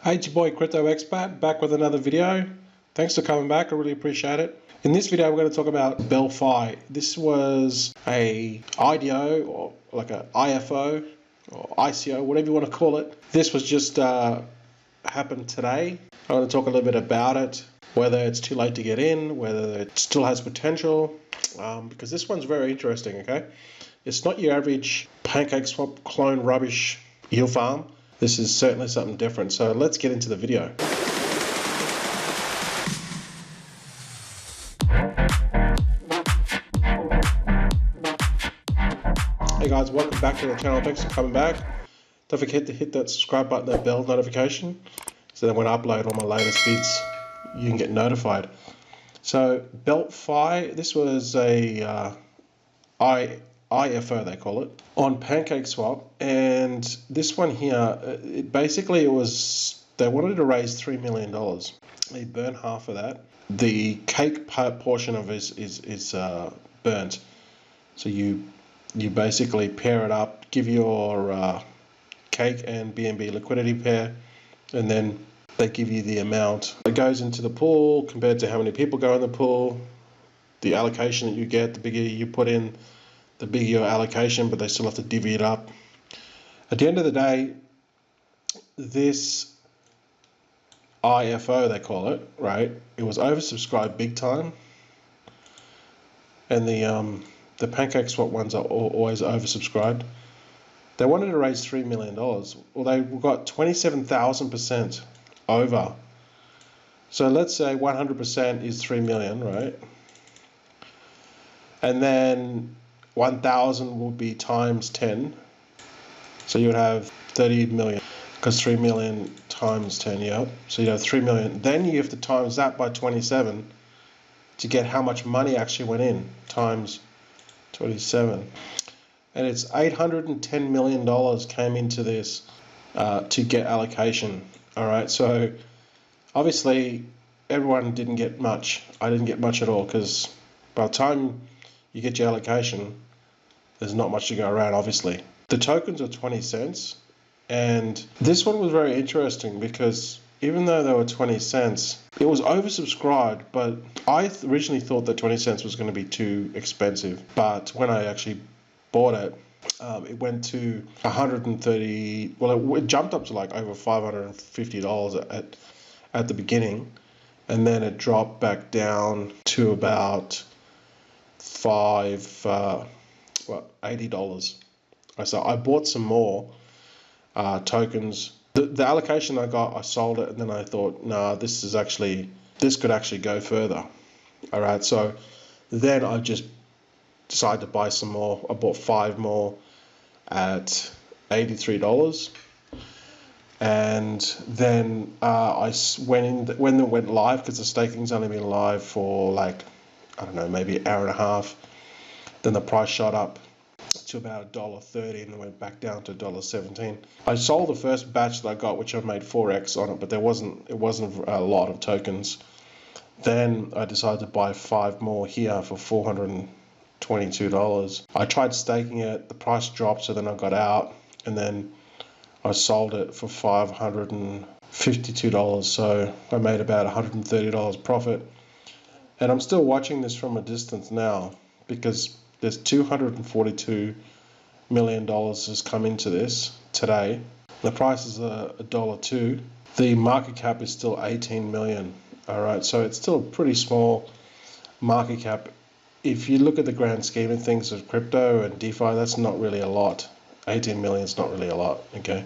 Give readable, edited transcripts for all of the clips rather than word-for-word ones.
Hey, it's your boy Crypto Expat back with another video. Thanks for coming back, I really appreciate it. In this video, we're going to talk about BellFi. This was a IDO or like a IFO or ICO, whatever you want to call it. This was just happened today. I want to talk a little bit about it, whether it's too late to get in, whether it still has potential, because this one's very interesting, okay? It's not your average Pancakeswap clone rubbish yield farm. This is certainly something different. So let's get into the video. Hey guys, welcome back to the channel. Thanks for coming back. Don't forget to hit that subscribe button, that bell notification, so that when I upload all my latest vids, you can get notified. So BellFi, this was a IFO, they call it, on Pancakeswap, and this one here, it was they wanted to raise $3 million. They burned half of that. The cake portion of it is burnt. So you basically pair it up, give your cake and BNB liquidity pair, and then they give you the amount that goes into the pool compared to how many people go in the pool, the allocation that you get, the bigger you put in, the bigger your allocation, but they still have to divvy it up. At the end of the day, this IFO, they call it, right? It was oversubscribed big time, and the Pancakeswap ones are always oversubscribed. They wanted to raise $3 million. Well, they got 27,000% over. So let's say 100% is 3 million, right? And then 1,000 will be times 10. So you would have 30 million, because 3 million times 10, yeah. So you have 3 million. Then you have to times that by 27 to get how much money actually went in, times 27. And it's $810 million came into this to get allocation. All right, so obviously everyone didn't get much. I didn't get much at all, because by the time you get your allocation, there's not much to go around, obviously. The tokens are 20 cents, and this one was very interesting because even though they were 20 cents, it was oversubscribed, but I originally thought that 20 cents was going to be too expensive. But when I actually bought it, it went to 130, well, it jumped up to like over $550 at the beginning, and then it dropped back down to about $80. So I bought some more tokens. The allocation I got, I sold it, and then I thought, nah, this could actually go further. All right, so then I just decided to buy some more. I bought 5 more at $83, and then I went in when it went live, because the staking's only been live for like, I don't know, maybe an hour and a half. Then the price shot up to about $1.30 and then went back down to $1.17. I sold the first batch that I got, which I made 4x on it, but it wasn't a lot of tokens. Then I decided to buy 5 more here for $422. I tried staking it, the price dropped, so then I got out, and then I sold it for $552. So I made about $130 profit. And I'm still watching this from a distance now, because there's $242 million has come into this today. The price is $1.02. The market cap is still 18 million. All right, so it's still a pretty small market cap. If you look at the grand scheme of things of crypto and DeFi, that's not really a lot. 18 million is not really a lot, okay?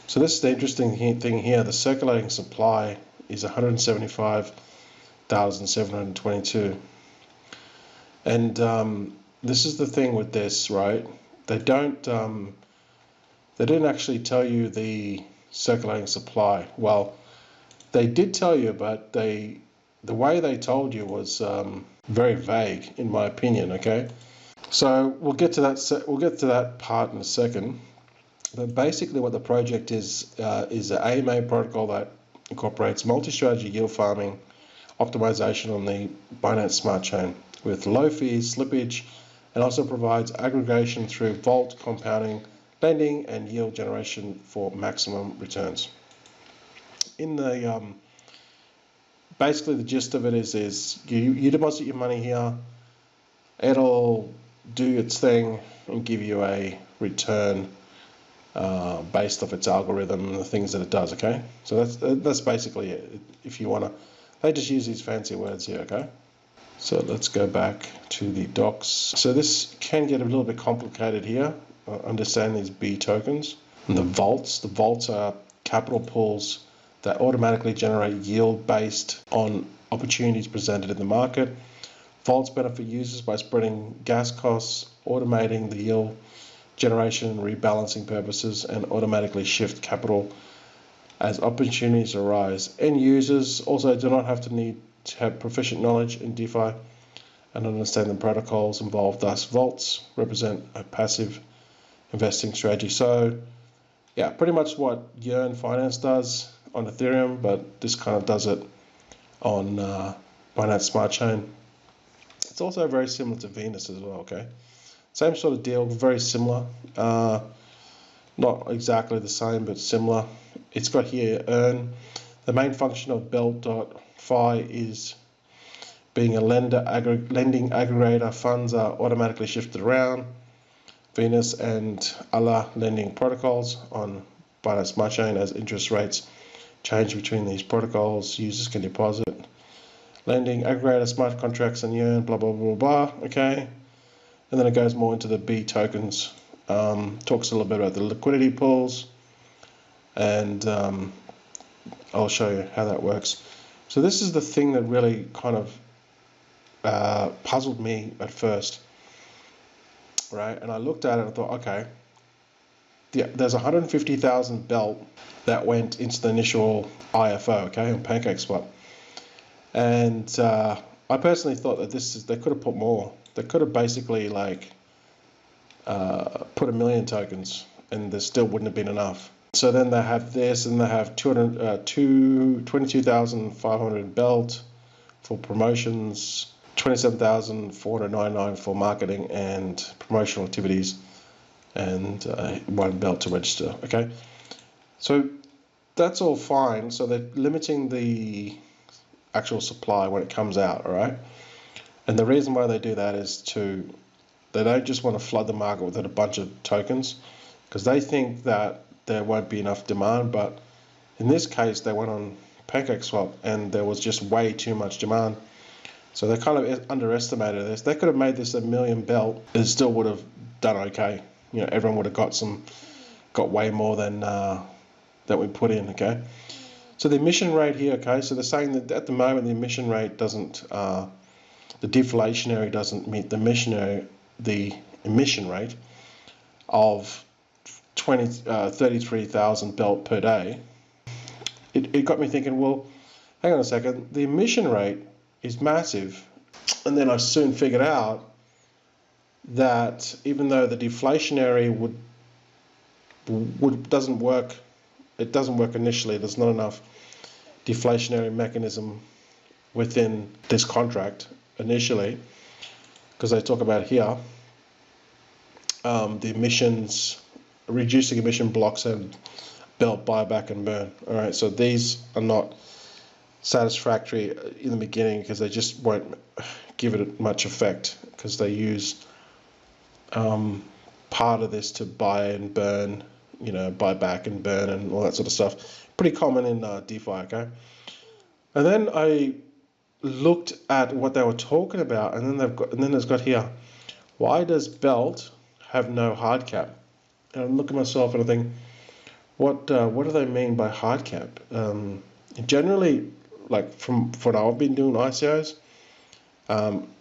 So this is the interesting thing here. The circulating supply is 175,722. And this is the thing with this, right? They didn't actually tell you the circulating supply. Well, they did tell you, but the way they told you was very vague, in my opinion. Okay, so we'll get to that part in a second. But basically, what the project is an AMA protocol that incorporates multi-strategy yield farming optimization on the Binance Smart Chain, with low fees, slippage, and also provides aggregation through vault compounding, lending, and yield generation for maximum returns. in the basically the gist of it is you deposit your money here, it'll do its thing and give you a return based off its algorithm and the things that it does. Okay, so that's basically it. If you want to, they just use these fancy words here. Okay, so let's go back to the docs. So this can get a little bit complicated here. Understand these B tokens and the vaults. The vaults are capital pools that automatically generate yield based on opportunities presented in the market. Vaults benefit users by spreading gas costs, automating the yield generation and rebalancing purposes, and automatically shift capital as opportunities arise. End users also do not have to have proficient knowledge in DeFi and understand the protocols involved. Thus, vaults represent a passive investing strategy. So yeah, pretty much what Yearn Finance does on Ethereum, but this kind of does it on Binance Smart Chain. It's also very similar to Venus as well. Okay, same sort of deal, very similar. Not exactly the same, but similar. It's got here earn. The main function of Belt.fi is being a lending aggregator. Funds are automatically shifted around Venus and other lending protocols on Binance Smart Chain. As interest rates change between these protocols, users can deposit. Lending aggregator smart contracts and Yearn, blah blah blah blah. Okay, and then it goes more into the B tokens. Talks a little bit about the liquidity pools, and I'll show you how that works. So this is the thing that really kind of puzzled me at first, right? And I looked at it and I thought, okay, there's 150,000 Belt that went into the initial IFO, okay, on Pancakeswap. And I personally thought that they could have put more. They could have basically like put 1 million tokens, and there still wouldn't have been enough. So then they have this, and they have 22,500 Belt for promotions, 27,499 for marketing and promotional activities, and 1 Belt to register. Okay, so that's all fine. So they're limiting the actual supply when it comes out, all right? And the reason why they do that is they don't just want to flood the market with a bunch of tokens, because they think that there won't be enough demand. But in this case, they went on Pancakeswap and there was just way too much demand. So they kind of underestimated this. They could have made this 1 million Belt, it still would have done okay. You know, everyone would have got way more than that we put in. Okay. So the emission rate here, okay, so they're saying that at the moment the emission rate doesn't, the deflationary doesn't meet the emission rate of 33,000 Belt per day. It got me thinking, well, hang on a second, the emission rate is massive. And then I soon figured out that even though the deflationary doesn't work, it doesn't work initially. There's not enough deflationary mechanism within this contract initially, because they talk about here the emissions, reducing emission blocks and Belt buyback and burn. All right, so these are not satisfactory in the beginning because they just won't give it much effect, because they use part of this to buy and burn, you know, buy back and burn and all that sort of stuff. Pretty common in DeFi, okay? And then I looked at what they were talking about, and then it's got here, why does Belt have no hard cap? And I look at myself and I think, what do they mean by hard cap? Generally, like from what I've been doing ICOs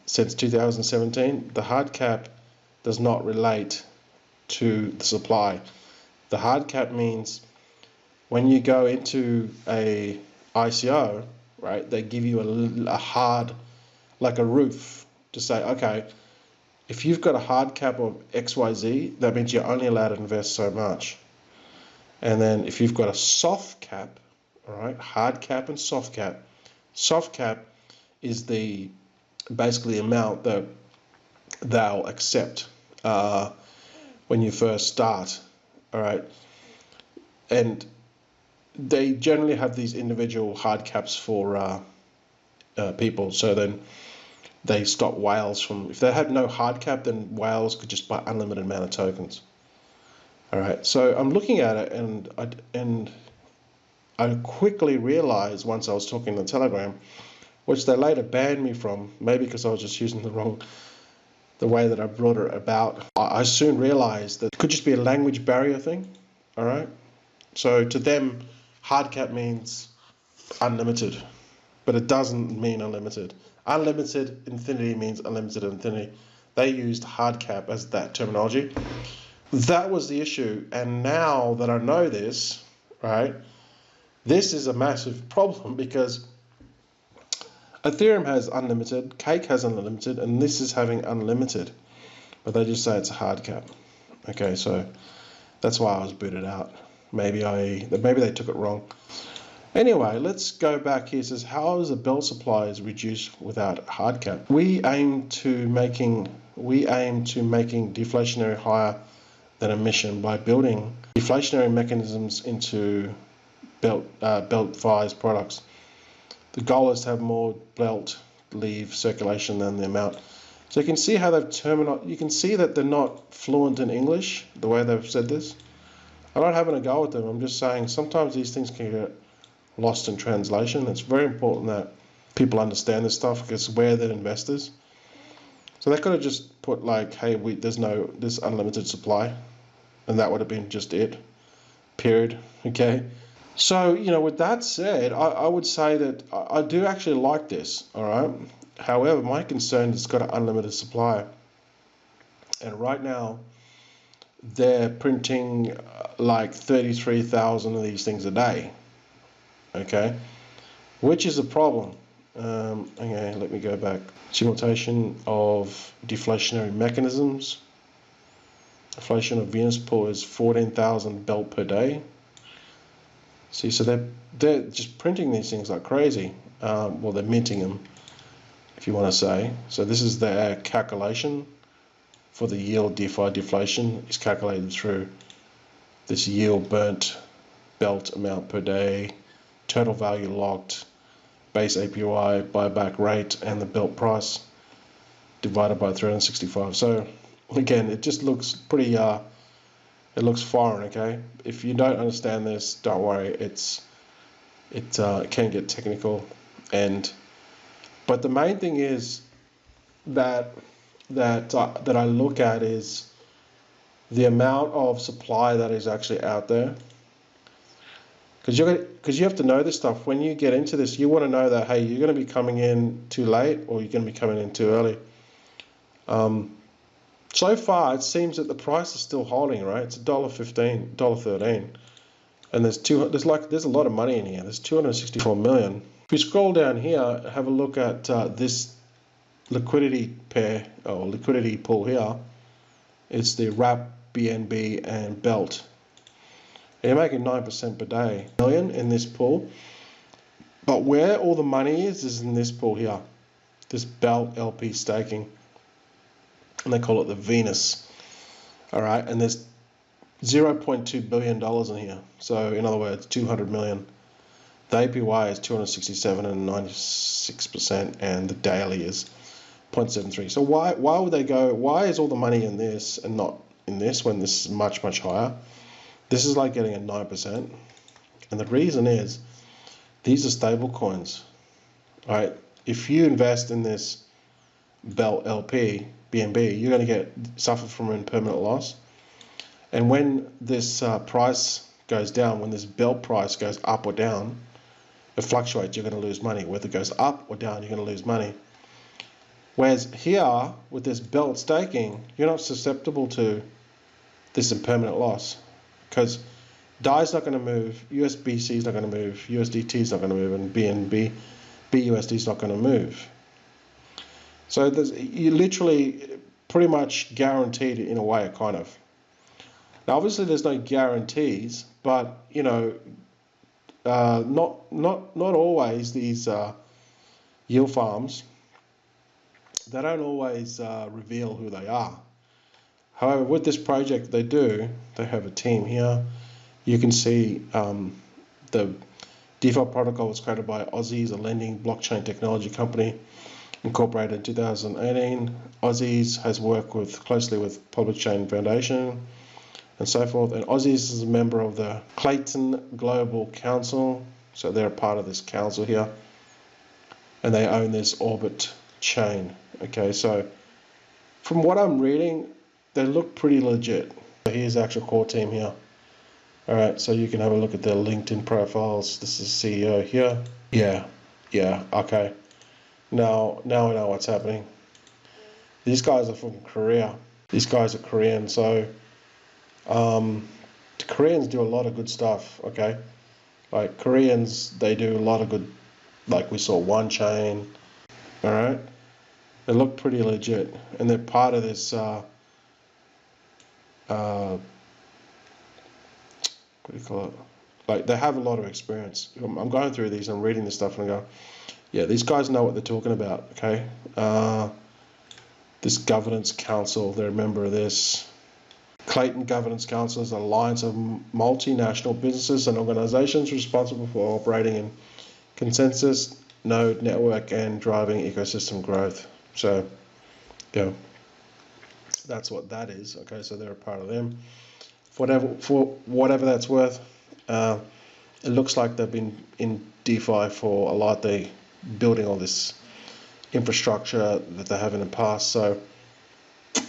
since 2017, the hard cap does not relate to the supply. The hard cap means when you go into a ICO, right, they give you a hard, like a roof, to say, okay, if you've got a hard cap of XYZ, that means you're only allowed to invest so much. And then if you've got a soft cap, all right, hard cap and soft cap is the basically amount that they'll accept when you first start, all right. And they generally have these individual hard caps for people. So then they stop whales from, if they had no hard cap, then whales could just buy unlimited amount of tokens. All right, so I'm looking at it, and I quickly realized once I was talking on Telegram, which they later banned me from, maybe because I was just using the way that I brought it about. I soon realized that it could just be a language barrier thing. All right, so to them, hard cap means unlimited, but it doesn't mean unlimited. Unlimited infinity means unlimited infinity. They used hard cap as that terminology. That was the issue, and now that I know this, right, this is a massive problem, because Ethereum has unlimited, Cake has unlimited, and this is having unlimited, but they just say it's a hard cap. Okay, so that's why I was booted out. Maybe they took it wrong. Anyway, let's go back here. It says, how is the belt supply is reduced without hard cap? We aim to making deflationary higher than emission by building deflationary mechanisms into belt FIs products. The goal is to have more belt leave circulation than the amount. So you can see how you can see that they're not fluent in English, the way they've said this. I'm not having a go at them. I'm just saying sometimes these things can get lost in translation. It's very important that people understand this stuff, because we're the investors. So they could have just put like, hey, there's unlimited supply, and that would have been just it, period. Okay. So, with that said, I would say that I do actually like this, all right? However, my concern is it's got an unlimited supply. And right now, they're printing like 33,000 of these things a day, okay? Which is a problem. Okay, let me go back. Simulation of deflationary mechanisms. Inflation of Venus pool is 14,000 belt per day. See, so they're just printing these things like crazy. Well, they're minting them, if you want to say. So this is their calculation for the yield DeFi deflation is calculated through this yield burnt belt amount per day, total value locked, base APY, buyback rate, and the belt price divided by 365. So again, it just looks pretty it looks foreign, okay? If you don't understand this, don't worry. It can get technical, but the main thing is that I look at is the amount of supply that is actually out there. Because you have to know this stuff. When you get into this, you want to know that, hey, you're going to be coming in too late, or you're going to be coming in too early. So far, it seems that the price is still holding, right? It's $1.15, $1.13, and there's a lot of money in here. There's 264 million. If we scroll down here, have a look at this liquidity pair or liquidity pool here. It's the wrap, BNB, and belt. And you're making 9% per day, million in this pool. But where all the money is in this pool here, this belt LP staking. And they call it the Venus. All right, and there's $0.2 billion in here. So in other words, 200 million. The APY is 267 and 96%, and the daily is 0.73. So why would they go? Why is all the money in this and not in this when this is much higher? This is like getting a 9%, and the reason is these are stable coins. All right, if you invest in this belt LP BNB, you're going to suffer from impermanent loss. And when this price goes down, when this belt price goes up or down, it fluctuates, you're going to lose money. Whether it goes up or down, you're going to lose money. Whereas here, with this belt staking, you're not susceptible to this impermanent loss, because DAI's not going to move, USBC is not going to move, USDT is not going to move, and BNB, BUSD is not going to move. So you literally pretty much guaranteed it in a way, kind of. Now, obviously, there's no guarantees, but not always these yield farms. They don't always reveal who they are. However, with this project, they do. They have a team here. You can see The DeFi protocol was created by Aussies, a lending blockchain technology company incorporated in 2018. Aussies has worked closely with Public Chain Foundation and so forth. And Aussies is a member of the Clayton Global Council, so they're a part of this council here, and they own this Orbit chain. Okay, so from what I'm reading, they look pretty legit. So here's the actual core team here. All right, so you can have a look at their LinkedIn profiles. This is CEO here. Yeah, okay. Now we know what's happening. These guys are from Korea. These guys are Korean, so the Koreans do a lot of good stuff, okay? Like Koreans, they do a lot of good, like we saw One Chain, all right? They look pretty legit, and they're part of this, what do you call it? Like they have a lot of experience. I'm going through these and reading this stuff and I go, yeah, these guys know what they're talking about, okay? This governance council, they're a member of this. Clayton Governance Council is an alliance of multinational businesses and organizations responsible for operating in consensus, node network, and driving ecosystem growth. So, yeah, that's what that is. Okay, so they're a part of them. For whatever that's worth, it looks like they've been in DeFi for a lot. They're building all this infrastructure that they have in the past. So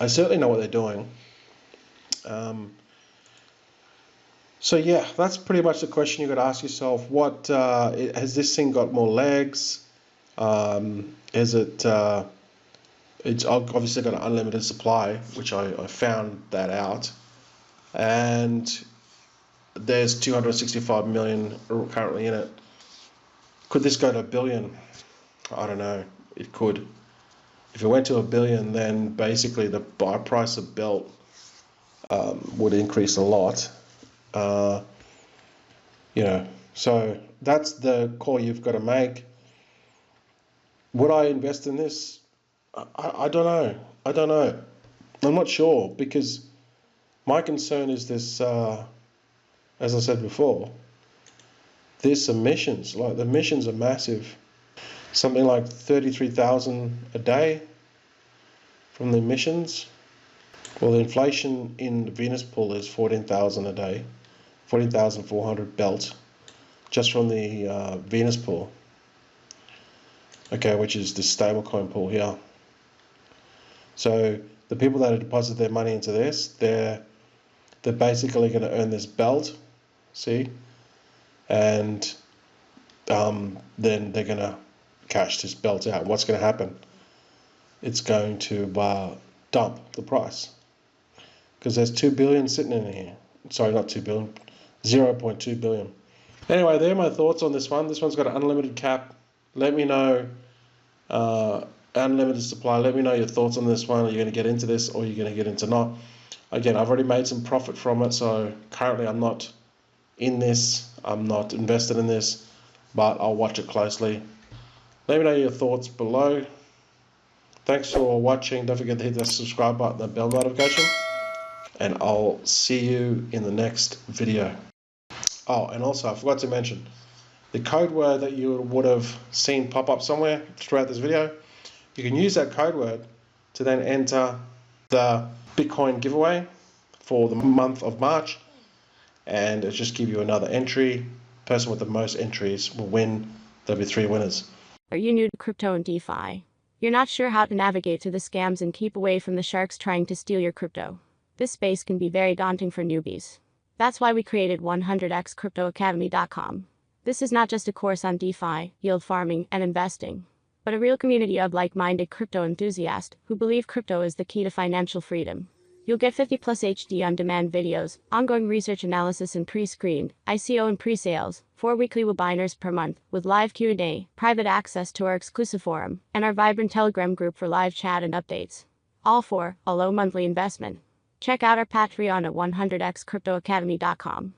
I certainly know what they're doing. So yeah, that's pretty much the question you got to ask yourself. What has this thing got more legs? Is it? It's obviously got an unlimited supply, which I found that out, and there's 265 million currently in it. Could this go to 1 billion? I don't know. It could. If it went to 1 billion, then basically the buy price of Belt would increase a lot. So that's the call you've got to make. Would I invest in this? I don't know. I'm not sure, because my concern is this, as I said before, this emissions, like the emissions are massive. Something like 33,000 a day from the emissions. Well, the inflation in the Venus pool is 14,000 a day, 14,400 Belt, just from the Venus pool. Okay, which is the stablecoin pool here. So the people that have deposited their money into this, they're basically going to earn this Belt, see, and then they're going to cash this Belt out. What's going to happen? It's going to dump the price, because there's 2 billion sitting in here. Sorry, not 2 billion, 0.2 billion. Anyway, there are my thoughts on this one. This one's got an unlimited cap. Let me know, unlimited supply. Let me know your thoughts on this one. Are you going to get into this, or are you going to get into not? Again, I've already made some profit from it, so currently I'm not in this. I'm not invested in this, but I'll watch it closely. Let me know your thoughts below. Thanks for watching. Don't forget to hit that subscribe button and bell notification, and I'll see you in the next video. Oh, and also I forgot to mention the code word that you would have seen pop up somewhere throughout this video. You can use that code word to then enter the Bitcoin giveaway for the month of March, and it'll just give you another entry. Person with the most entries will win. There'll be 3 winners. Are you new to crypto and DeFi? You're not sure how to navigate through the scams and keep away from the sharks trying to steal your crypto? This space can be very daunting for newbies. That's why we created 100xcryptoacademy.com. This is not just a course on DeFi, yield farming, and investing, but a real community of like-minded crypto enthusiasts who believe crypto is the key to financial freedom. You'll get 50+ HD on-demand videos, ongoing research analysis and pre-screened, ICO and pre-sales, 4 weekly webinars per month, with live Q&A, private access to our exclusive forum, and our vibrant Telegram group for live chat and updates. All for a low monthly investment. Check out our Patreon at 100xcryptoacademy.com.